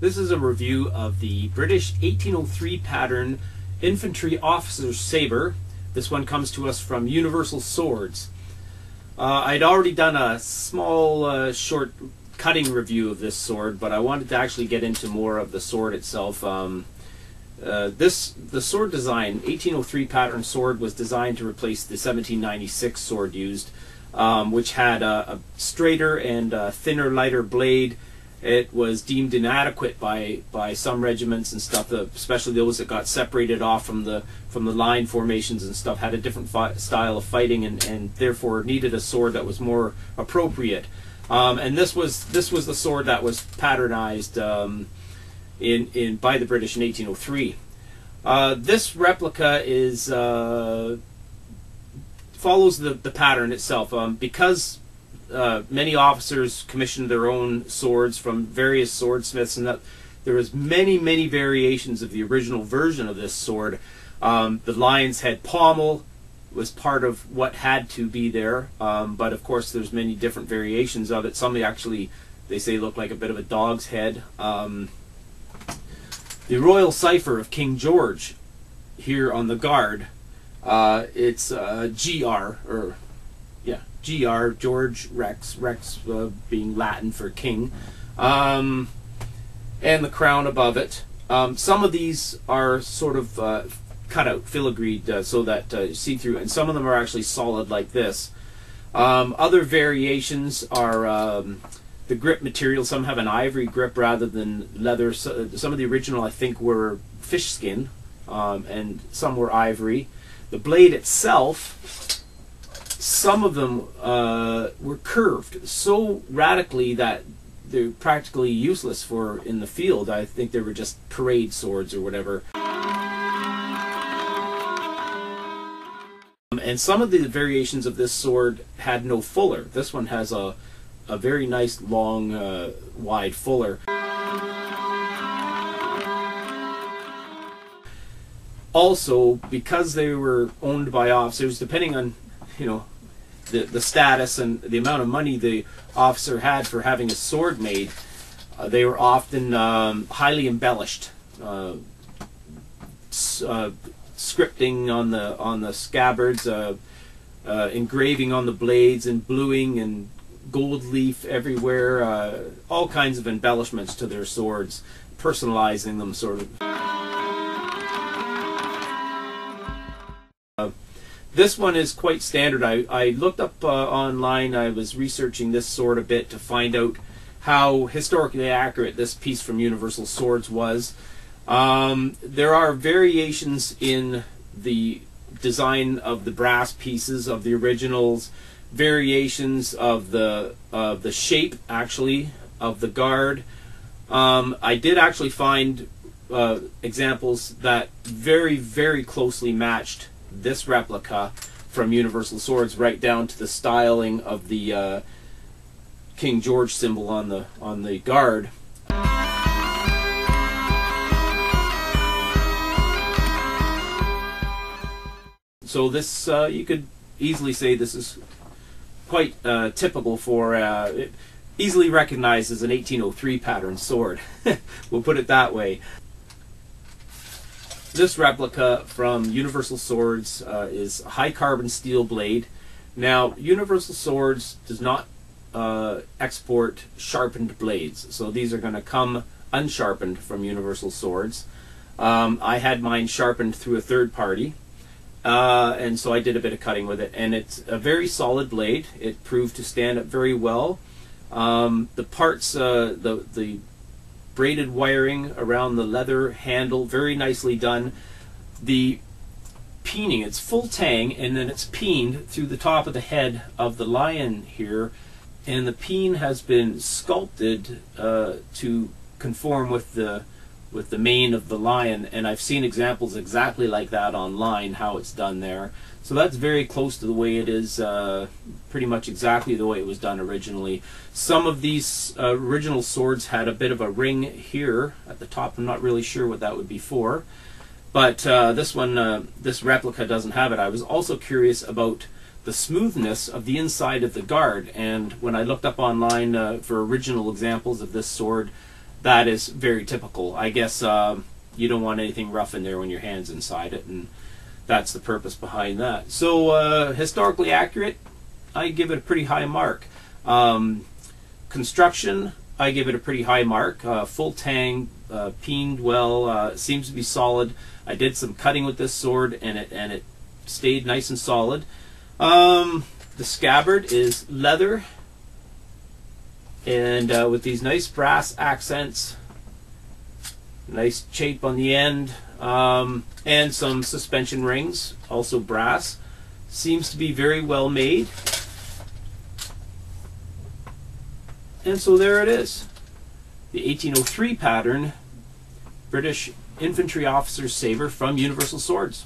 This is a review of the British 1803 pattern Infantry Officer Saber. This one comes to us from Universal Swords. I'd already done a small short cutting review of this sword, but I wanted to actually get into more of the sword itself. The sword design, 1803 pattern sword, was designed to replace the 1796 sword used, which had a straighter and thinner, lighter blade. It was deemed inadequate by some regiments and stuff, especially those that got separated off from the line formations and stuff, had a different style of fighting, and therefore needed a sword that was more appropriate. And this was the sword that was patternized by the British in 1803. This replica is follows the pattern itself, because many officers commissioned their own swords from various swordsmiths, and that there was many variations of the original version of this sword. The lion's head pommel was part of what had to be there, but of course there's many different variations of it. Some actually, they say, look like a bit of a dog's head. The Royal Cipher of King George here on the guard, it's GR, or yeah, GR, George Rex, being Latin for king, and the crown above it. Some of these are sort of cut out, filigreed, so that you see through, and some of them are actually solid like this. Other variations are the grip material. Some have an ivory grip rather than leather. So, some of the original, I think, were fish skin, and some were ivory. The blade itself, some of them were curved so radically that they're practically useless for in the field. I think they were just parade swords or whatever. And some of the variations of this sword had no fuller. This one has a very nice long wide fuller. Also, because they were owned by officers, depending on, you know, the status and the amount of money the officer had for having a sword made, they were often highly embellished. Scripting on the scabbards, engraving on the blades, and bluing and gold leaf everywhere, all kinds of embellishments to their swords, personalizing them sort of. This one is quite standard. I looked up online. I was researching this sword a bit to find out how historically accurate this piece from Universal Swords was. There are variations in the design of the brass pieces of the originals, variations of the shape, actually, of the guard. I did actually find examples that very closely matched this replica from Universal Swords, right down to the styling of the King George symbol on the guard. So this, you could easily say this is quite typical for, easily recognized as an 1803 pattern sword. We'll put it that way. This replica from Universal Swords is a high carbon steel blade. Now, Universal Swords does not export sharpened blades, so these are going to come unsharpened from Universal Swords. I had mine sharpened through a third party. And so I did a bit of cutting with it, and it's a very solid blade. It proved to stand up very well. The parts, the braided wiring around the leather handle, very nicely done. The peening, it's full tang, and then it's peened through the top of the head of the lion here, and the peen has been sculpted to conform with the mane of the lion, and I've seen examples exactly like that online, how it's done there. So that's very close to the way it is, pretty much exactly the way it was done originally. Some of these original swords had a bit of a ring here at the top. I'm not really sure what that would be for, but this one, this replica doesn't have it. I was also curious about the smoothness of the inside of the guard, and when I looked up online for original examples of this sword, that is very typical. I guess you don't want anything rough in there when your hand's inside it, and that's the purpose behind that. So historically accurate, I give it a pretty high mark. Construction, I give it a pretty high mark. Full tang, peened well, seems to be solid. I did some cutting with this sword, and it stayed nice and solid. The scabbard is leather, and with these nice brass accents, nice shape on the end, and some suspension rings, also brass. Seems to be very well made. And so there it is, the 1803 pattern British Infantry Officer Saber from Universal Swords.